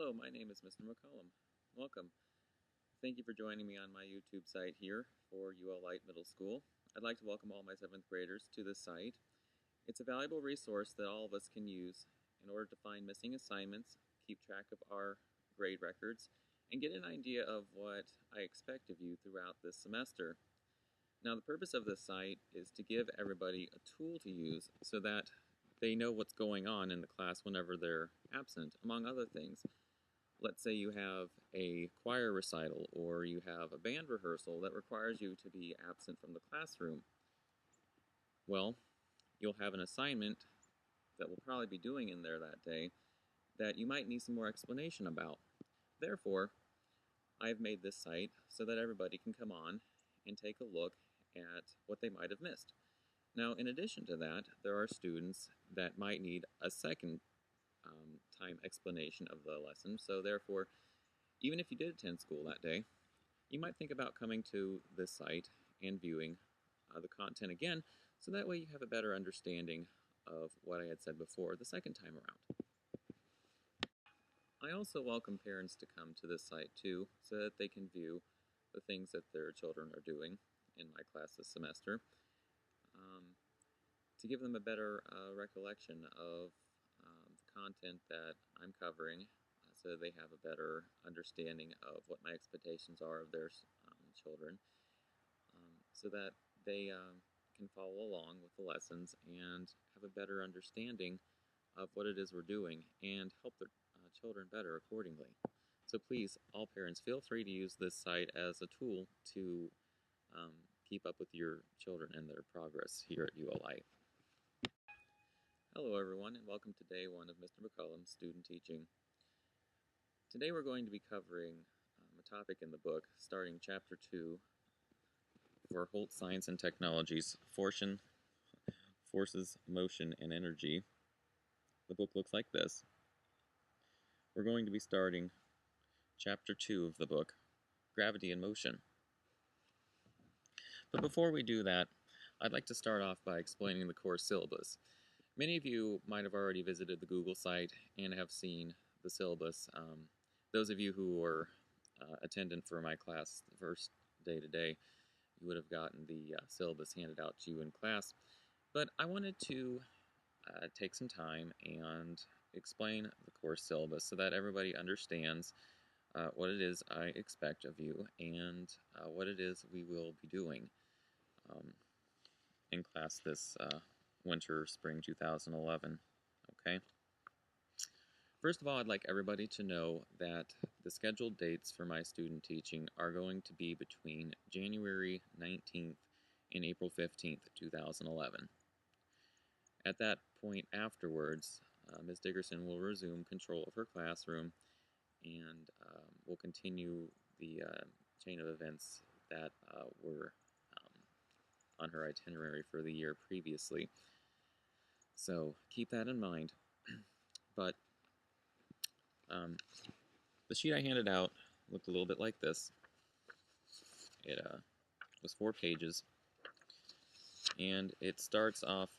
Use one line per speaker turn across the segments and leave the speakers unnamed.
Hello, my name is Mr. McCollum. Welcome. Thank you for joining me on my YouTube site here for UL Light Middle School. I'd like to welcome all my 7th graders to this site. It's a valuable resource that all of us can use in order to find missing assignments, keep track of our grade records, and get an idea of what I expect of you throughout this semester. Now, the purpose of this site is to give everybody a tool to use so that they know what's going on in the class whenever they're absent, among other things. Let's say you have a choir recital or you have a band rehearsal that requires you to be absent from the classroom. Well, you'll have an assignment that we'll probably be doing in there that day that you might need some more explanation about. Therefore, I've made this site so that everybody can come on and take a look at what they might have missed. Now, in addition to that, there are students that might need a second time explanation of the lesson, so therefore, even if you did attend school that day, you might think about coming to this site and viewing the content again, so that way you have a better understanding of what I had said before the second time around. I also welcome parents to come to this site too, so that they can view the things that their children are doing in my class this semester, to give them a better recollection of the content that I'm covering, so they have a better understanding of what my expectations are of their children, so that they can follow along with the lessons and have a better understanding of what it is we're doing and help their children better accordingly. So please, all parents, feel free to use this site as a tool to keep up with your children and their progress here at ULI. Hello everyone, and welcome to day 1 of Mr. McCollum's student teaching. Today we're going to be covering a topic in the book, starting chapter 2 for Holt Science and Technologies, Forces, Motion, and Energy. The book looks like this. We're going to be starting chapter 2 of the book, Gravity and Motion. But before we do that, I'd like to start off by explaining the course syllabus. Many of you might have already visited the Google site and have seen the syllabus. Those of you who were attendant for my class the first day today, you would have gotten the syllabus handed out to you in class. But I wanted to take some time and explain the course syllabus so that everybody understands what it is I expect of you and what it is we will be doing in class this winter, spring 2011. Okay? First of all, I'd like everybody to know that the scheduled dates for my student teaching are going to be between January 19th and April 15th, 2011. At that point afterwards, Ms. Dickerson will resume control of her classroom and will continue the chain of events that were on her itinerary for the year previously. So keep that in mind. But the sheet I handed out looked a little bit like this. It was 4 pages, and it starts off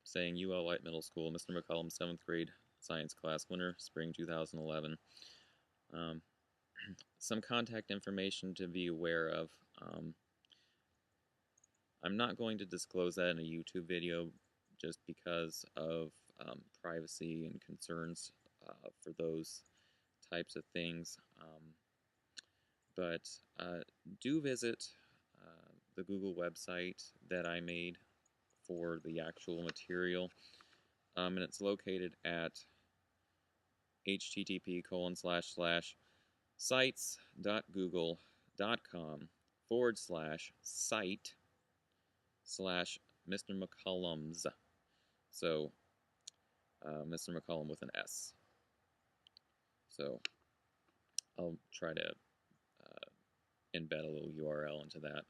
saying UL Light Middle School, Mr. McCollum, 7th grade science class, winter, spring 2011. Some contact information to be aware of. I'm not going to disclose that in a YouTube video just because of privacy and concerns for those types of things. But do visit the Google website that I made for the actual material, and it's located at http://sites.google.com/site/Mr. McCollum's. So, Mr. McCollum with an S. So, I'll try to embed a little URL into the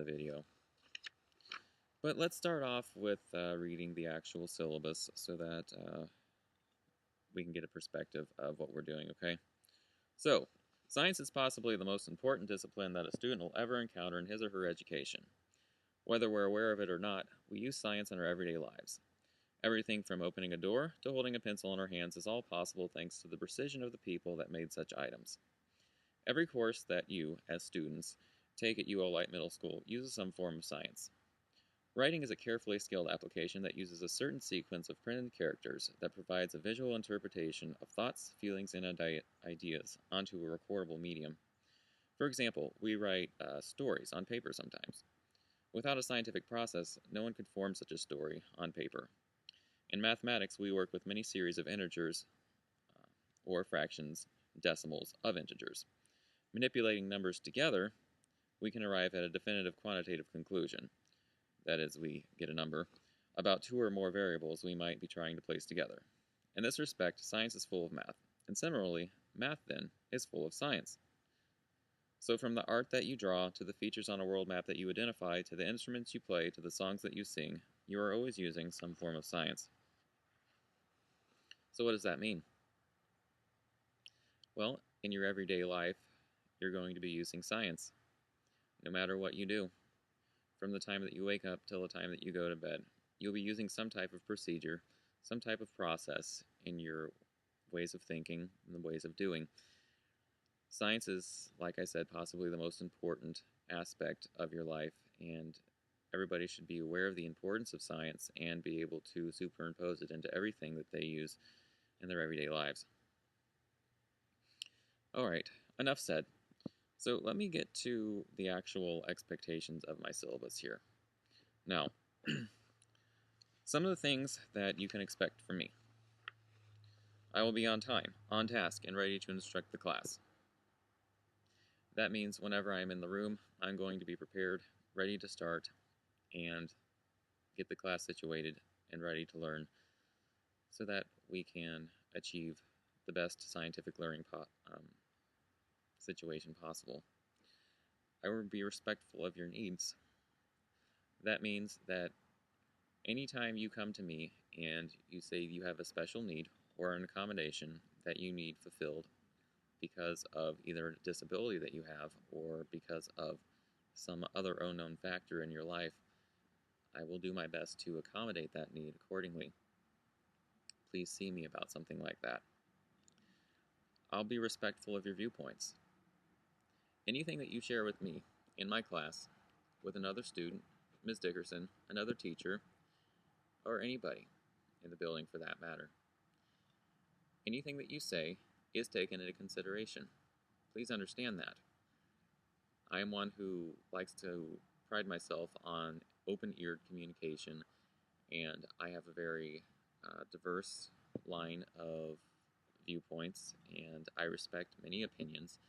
video. But let's start off with reading the actual syllabus so that we can get a perspective of what we're doing, okay? So, science is possibly the most important discipline that a student will ever encounter in his or her education. Whether we're aware of it or not, we use science in our everyday lives. Everything from opening a door to holding a pencil in our hands is all possible thanks to the precision of the people that made such items. Every course that you, as students, take at UL Light Middle School uses some form of science. Writing is a carefully skilled application that uses a certain sequence of printed characters that provides a visual interpretation of thoughts, feelings, and ideas onto a recordable medium. For example, we write stories on paper sometimes. Without a scientific process, no one could form such a story on paper. In mathematics, we work with many series of integers or fractions, decimals of integers. Manipulating numbers together, we can arrive at a definitive quantitative conclusion. That is, we get a number about two or more variables we might be trying to place together. In this respect, science is full of math, and similarly, math then is full of science. So from the art that you draw, to the features on a world map that you identify, to the instruments you play, to the songs that you sing, you are always using some form of science. So what does that mean? Well, in your everyday life, you're going to be using science, no matter what you do. From the time that you wake up till the time that you go to bed, you'll be using some type of procedure, some type of process in your ways of thinking and the ways of doing. Science is, like I said, possibly the most important aspect of your life, and everybody should be aware of the importance of science and be able to superimpose it into everything that they use in their everyday lives. Alright, enough said. So let me get to the actual expectations of my syllabus here. Now, some of the things that you can expect from me. I will be on time, on task, and ready to instruct the class. That means whenever I'm in the room, I'm going to be prepared, ready to start, and get the class situated and ready to learn so that we can achieve the best scientific learning situation possible. I will be respectful of your needs. That means that anytime you come to me and you say you have a special need or an accommodation that you need fulfilled because of either a disability that you have or because of some other unknown factor in your life, I will do my best to accommodate that need accordingly. Please see me about something like that. I'll be respectful of your viewpoints. Anything that you share with me in my class, with another student, Ms. Dickerson, another teacher, or anybody in the building for that matter, anything that you say is taken into consideration. Please understand that. I am one who likes to pride myself on open-eared communication, and I have a very diverse line of viewpoints, and I respect many opinions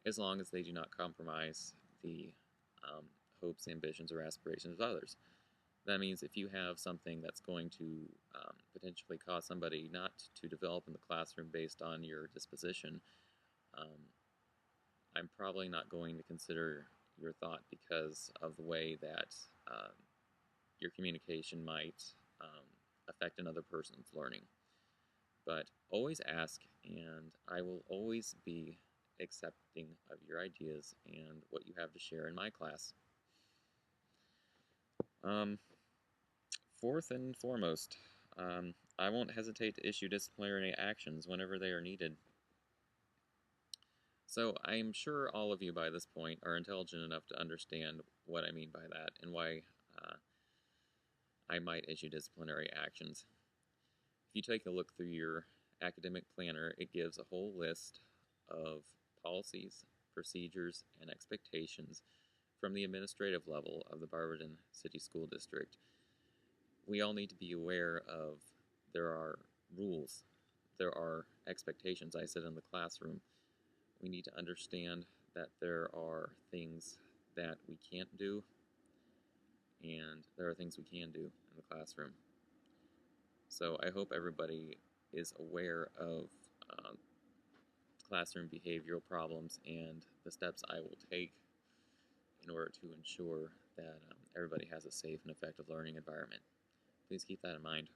as long as they do not compromise the hopes, ambitions, or aspirations of others. That means if you have something that's going to potentially cause somebody not to develop in the classroom based on your disposition, I'm probably not going to consider your thought because of the way that your communication might affect another person's learning. But always ask, and I will always be accepting of your ideas and what you have to share in my class. Fourth and foremost, I won't hesitate to issue disciplinary actions whenever they are needed. So I'm sure all of you by this point are intelligent enough to understand what I mean by that and why I might issue disciplinary actions. If you take a look through your academic planner, it gives a whole list of policies, procedures, and expectations from the administrative level of the Barberton City School District. We all need to be aware of there are rules, there are expectations. I said in the classroom, we need to understand that there are things that we can't do, and there are things we can do in the classroom. So I hope everybody is aware of classroom behavioral problems and the steps I will take in order to ensure that everybody has a safe and effective learning environment. Please keep that in mind.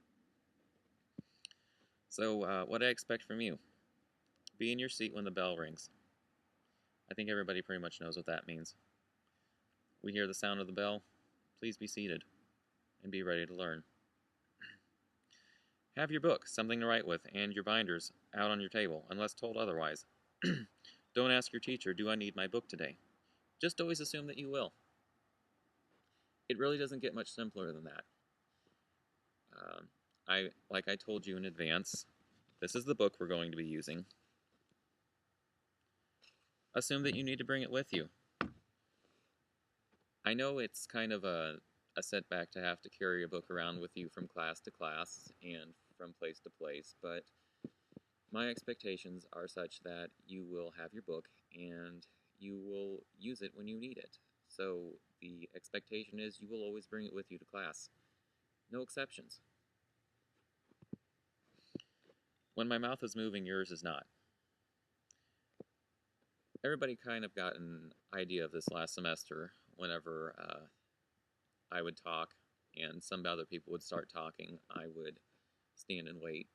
So what I expect from you: be in your seat when the bell rings. I think everybody pretty much knows what that means. We hear the sound of the bell. Please be seated and be ready to learn. Have your book, something to write with, and your binders out on your table, unless told otherwise. Don't ask your teacher, do I need my book today? Just always assume that you will. It really doesn't get much simpler than that. Like I told you in advance, this is the book we're going to be using. Assume that you need to bring it with you. I know it's kind of a setback to have to carry a book around with you from class to class and from place to place, but my expectations are such that you will have your book and you will use it when you need it. So the expectation is you will always bring it with you to class. No exceptions. When my mouth is moving, yours is not. Everybody kind of got an idea of this last semester whenever I would talk and some other people would start talking. I would stand and wait.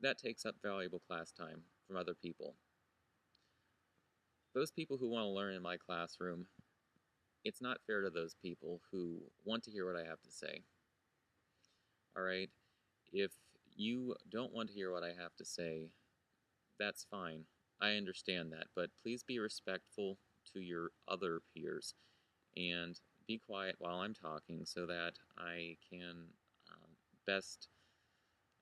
That takes up valuable class time from other people. Those people who want to learn in my classroom, it's not fair to those people who want to hear what I have to say. Alright? If you don't want to hear what I have to say, that's fine. I understand that, but please be respectful to your other peers and be quiet while I'm talking so that I can best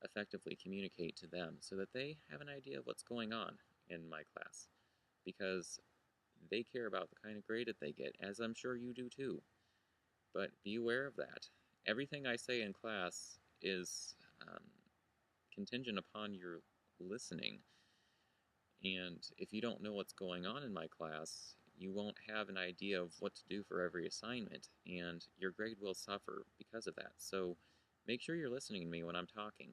effectively communicate to them so that they have an idea of what's going on in my class, because they care about the kind of grade that they get, as I'm sure you do too. But be aware of that. Everything I say in class is contingent upon your listening. And if you don't know what's going on in my class, you won't have an idea of what to do for every assignment, and your grade will suffer because of that. So make sure you're listening to me when I'm talking.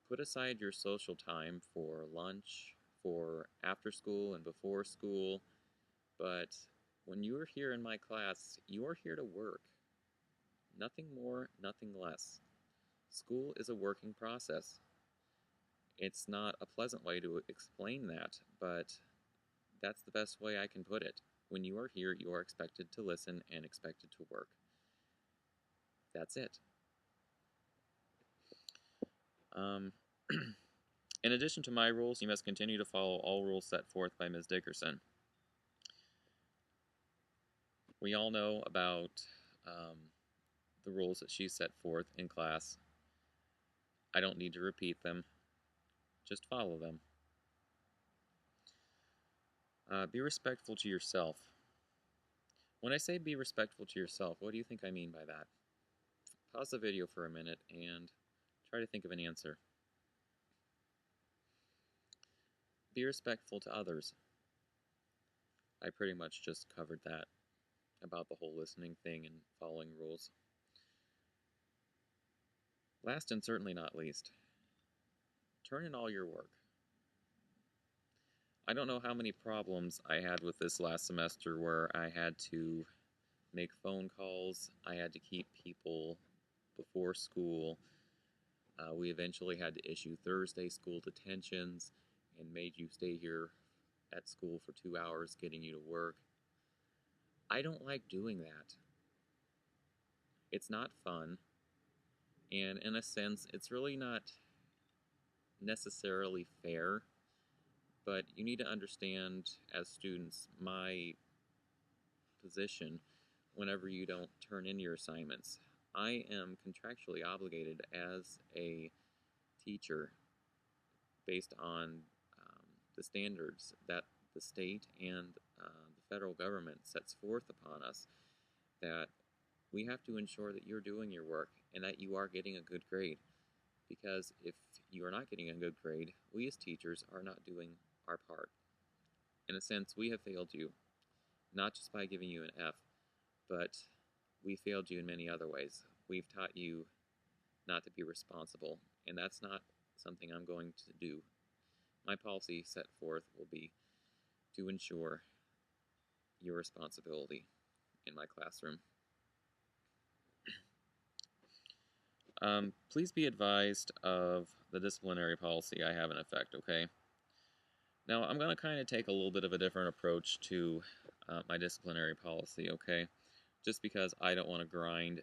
Put aside your social time for lunch, for after school and before school, but when you are here in my class, you are here to work. Nothing more, nothing less. School is a working process. It's not a pleasant way to explain that, but that's the best way I can put it. When you are here, you are expected to listen and expected to work. That's it. In addition to my rules, you must continue to follow all rules set forth by Ms. Dickerson. We all know about the rules that she set forth in class. I don't need to repeat them. Just follow them. Be respectful to yourself. When I say be respectful to yourself, what do you think I mean by that? Pause the video for a minute and try to think of an answer. Be respectful to others. I pretty much just covered that about the whole listening thing and following rules. Last and certainly not least, turn in all your work. I don't know how many problems I had with this last semester where I had to make phone calls, I had to keep people before school. We eventually had to issue Thursday school detentions and made you stay here at school for 2 hours getting you to work. I don't like doing that. It's not fun, and in a sense, it's really not necessarily fair, but you need to understand as students my position whenever you don't turn in your assignments. I am contractually obligated as a teacher based on the standards that the state and the federal government sets forth upon us, that we have to ensure that you're doing your work and that you are getting a good grade. Because if you are not getting a good grade, we as teachers are not doing our part. In a sense, we have failed you, not just by giving you an F, but we failed you in many other ways. We've taught you not to be responsible, and that's not something I'm going to do. My policy set forth will be to ensure your responsibility in my classroom. Please be advised of the disciplinary policy I have in effect, okay? Now, I'm going to kind of take a little bit of a different approach to my disciplinary policy, okay? Just because I don't want to grind